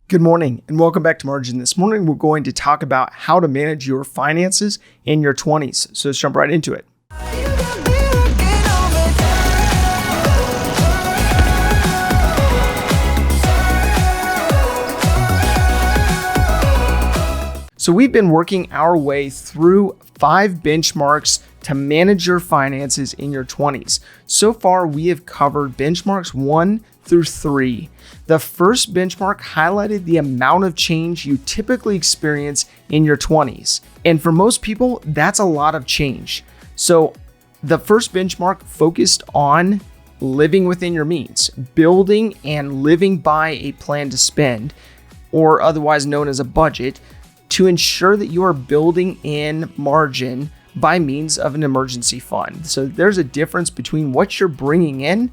Good morning and welcome back to Margin. This morning, we're going to talk about how to manage your finances in your 20s. So let's jump right into it. So we've been working our way through 5 benchmarks to manage your finances in your 20s. So far, we have covered benchmarks 1 through 3. The first benchmark highlighted the amount of change you typically experience in your 20s. And for most people, that's a lot of change. So the first benchmark focused on living within your means, building and living by a plan to spend, or otherwise known as a budget, to ensure that you are building in margin by means of an emergency fund. So there's a difference between what you're bringing in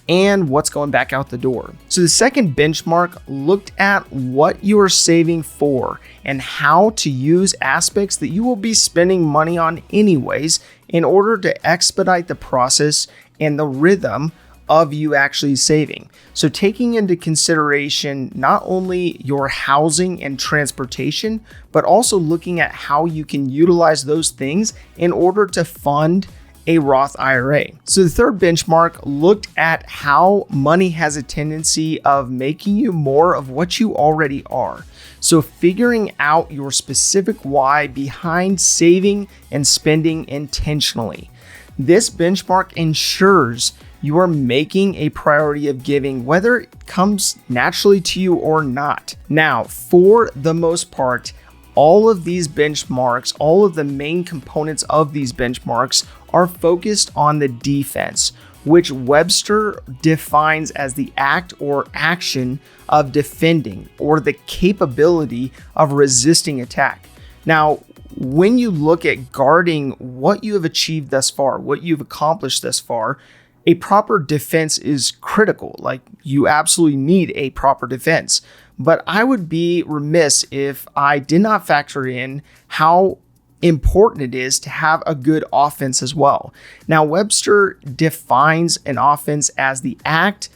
and what's going back out the door. So the second benchmark looked at what you are saving for and how to use aspects that you will be spending money on anyways in order to expedite the process and the rhythm of you actually saving. So taking into consideration not only your housing and transportation, but also looking at how you can utilize those things in order to fund a Roth IRA. So the third benchmark looked at how money has a tendency of making you more of what you already are. So figuring out your specific why behind saving and spending intentionally. This benchmark ensures you are making a priority of giving, whether it comes naturally to you or not. Now, for the most part, all of these benchmarks, all of the main components of these benchmarks are focused on the defense, which Webster defines as the act or action of defending or the capability of resisting attack. Now, when you look at guarding what you have achieved thus far, what you've accomplished thus far, a proper defense is critical. Like, you absolutely need a proper defense. But I would be remiss if I did not factor in how important it is to have a good offense as well. Now, Webster defines an offense as the act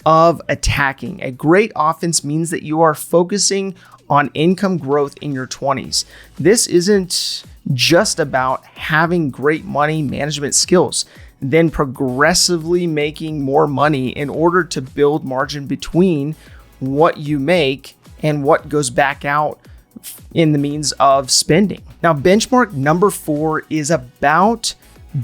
of attacking. A great offense means that you are focusing on income growth in your 20s. This isn't just about having great money management skills, then progressively making more money in order to build margin between what you make and what goes back out in the means of spending. Now, benchmark number 4 is about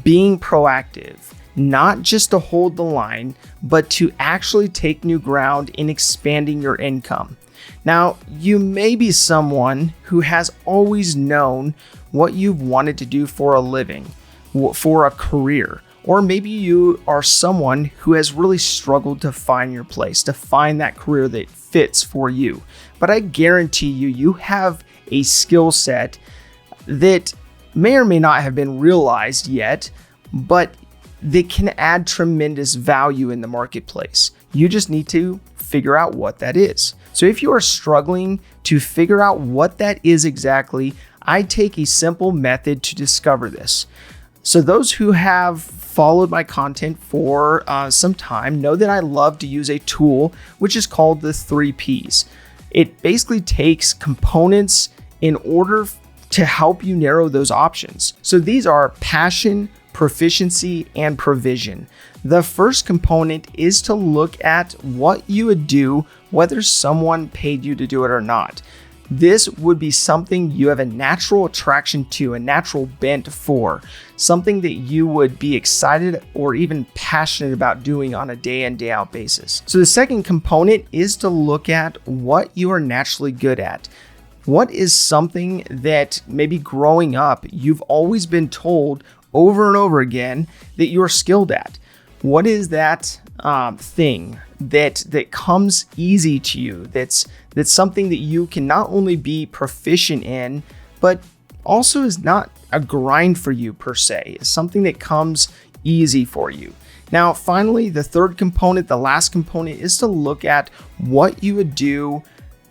being proactive, not just to hold the line, but to actually take new ground in expanding your income. Now, you may be someone who has always known what you've wanted to do for a living, for a career. Or maybe you are someone who has really struggled to find your place, to find that career that fits for you. But I guarantee you, you have a skill set that may or may not have been realized yet, but that can add tremendous value in the marketplace. You just need to figure out what that is. So if you are struggling to figure out what that is exactly, I take a simple method to discover this. So those who have followed my content for some time know that I love to use a tool which is called the 3 Ps. It basically takes components in order to help you narrow those options. So these are passion, proficiency, and provision. The first component is to look at what you would do whether someone paid you to do it or not. This would be something you have a natural attraction to, a natural bent for, something that you would be excited or even passionate about doing on a day in, day out basis. So the second component is to look at what you are naturally good at. What is something that maybe growing up, you've always been told over and over again that you're skilled at? What is that thing that comes easy to you? That's something that you can not only be proficient in, but also is not a grind for you per se. It's something that comes easy for you. Now, finally, the third component, the last component, is to look at what you would do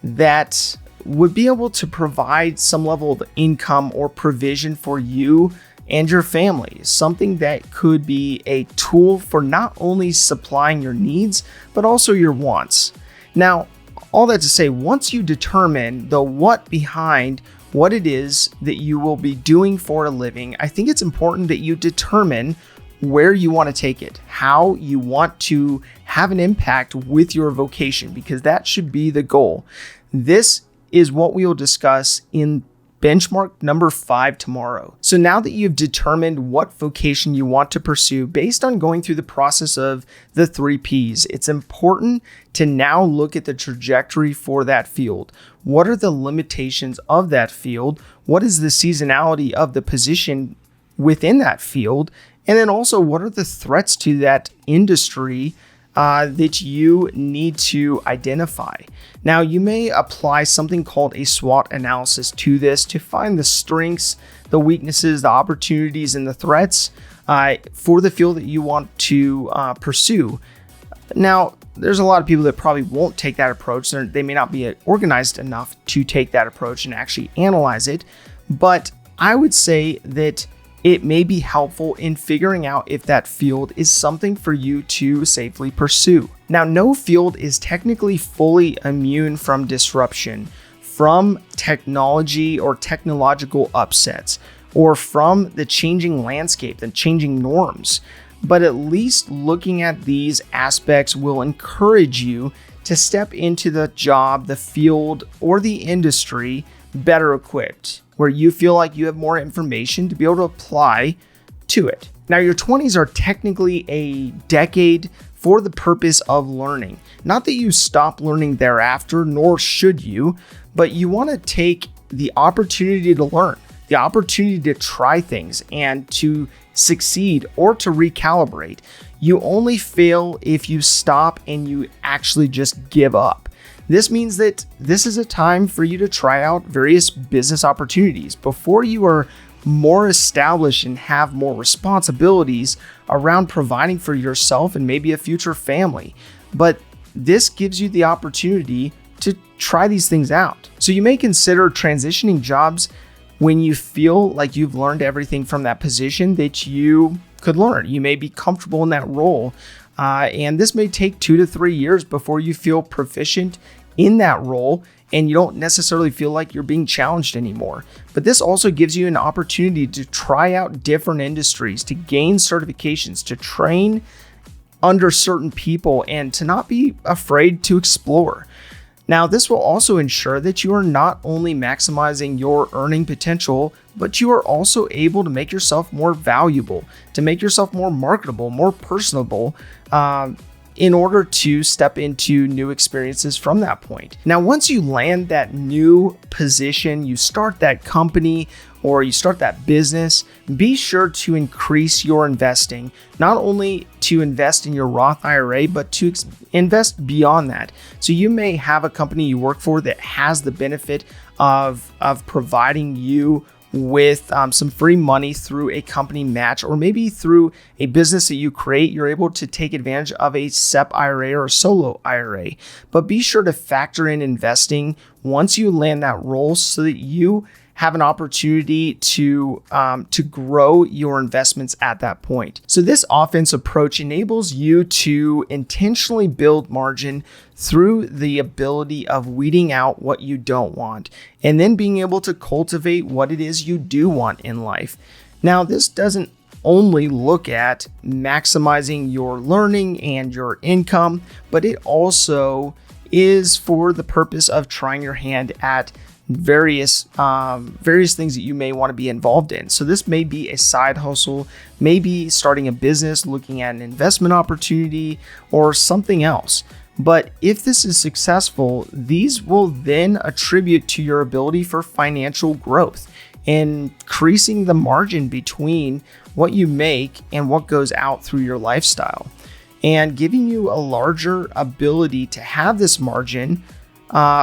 that would be able to provide some level of income or provision for you and your family, something that could be a tool for not only supplying your needs, but also your wants. Now, all that to say, once you determine the what behind what it is that you will be doing for a living, I think it's important that you determine where you want to take it, how you want to have an impact with your vocation, because that should be the goal. This is what we will discuss in benchmark number 5 tomorrow. So now that you've determined what vocation you want to pursue based on going through the process of the 3 Ps, it's important to now look at the trajectory for that field. What are the limitations of that field? What is the seasonality of the position within that field? And then also, what are the threats to that industry that you need to identify? Now, you may apply something called a SWOT analysis to this to find the strengths, the weaknesses, the opportunities, and the threats for the field that you want to pursue. Now, there's a lot of people that probably won't take that approach. They may not be organized enough to take that approach and actually analyze it. But I would say that it may be helpful in figuring out if that field is something for you to safely pursue. Now, no field is technically fully immune from disruption, from technology or technological upsets, or from the changing landscape, the changing norms. But at least looking at these aspects will encourage you to step into the job, the field, or the industry better equipped, where you feel like you have more information to be able to apply to it. Now, your 20s are technically a decade for the purpose of learning. Not that you stop learning thereafter, nor should you, but you want to take the opportunity to learn, the opportunity to try things and to succeed or to recalibrate. You only fail if you stop and you actually just give up. This means that this is a time for you to try out various business opportunities before you are more established and have more responsibilities around providing for yourself and maybe a future family. But this gives you the opportunity to try these things out. So you may consider transitioning jobs when you feel like you've learned everything from that position that you could learn. You may be comfortable in that role. And this may take 2 to 3 years before you feel proficient in that role and you don't necessarily feel like you're being challenged anymore. But this also gives you an opportunity to try out different industries, to gain certifications, to train under certain people, and to not be afraid to explore. Now, this will also ensure that you are not only maximizing your earning potential, but you are also able to make yourself more valuable, to make yourself more marketable, more personable, in order to step into new experiences from that point. Now, once you land that new position, you start that company or you start that business, be sure to increase your investing, not only to invest in your Roth IRA, but to invest beyond that. So you may have a company you work for that has the benefit of providing you with some free money through a company match, or maybe through a business that you create, you're able to take advantage of a SEP IRA or a solo IRA. But be sure to factor in investing once you land that role so that you have an opportunity to grow your investments at that point. So this offense approach enables you to intentionally build margin through the ability of weeding out what you don't want, and then being able to cultivate what it is you do want in life. Now, this doesn't only look at maximizing your learning and your income, but it also is for the purpose of trying your hand at various things that you may want to be involved in. So this may be a side hustle, maybe starting a business, looking at an investment opportunity, or something else. But if this is successful, these will then attribute to your ability for financial growth, increasing the margin between what you make and what goes out through your lifestyle, and giving you a larger ability to have this margin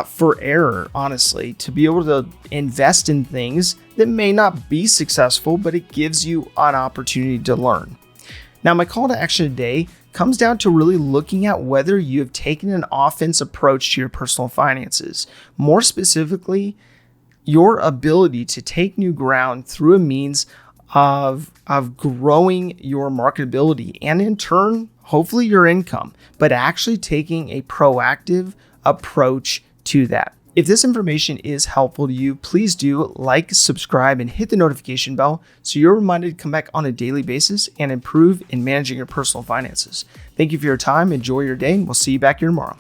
for error, honestly, to be able to invest in things that may not be successful, but it gives you an opportunity to learn. Now, my call to action today comes down to really looking at whether you have taken an offense approach to your personal finances. More specifically, your ability to take new ground through a means of growing your marketability and in turn, hopefully your income, but actually taking a proactive approach to that. If this information is helpful to you, please do like, subscribe, and hit the notification bell so you're reminded to come back on a daily basis and improve in managing your personal finances. Thank you for your time. Enjoy your day, and we'll see you back here tomorrow.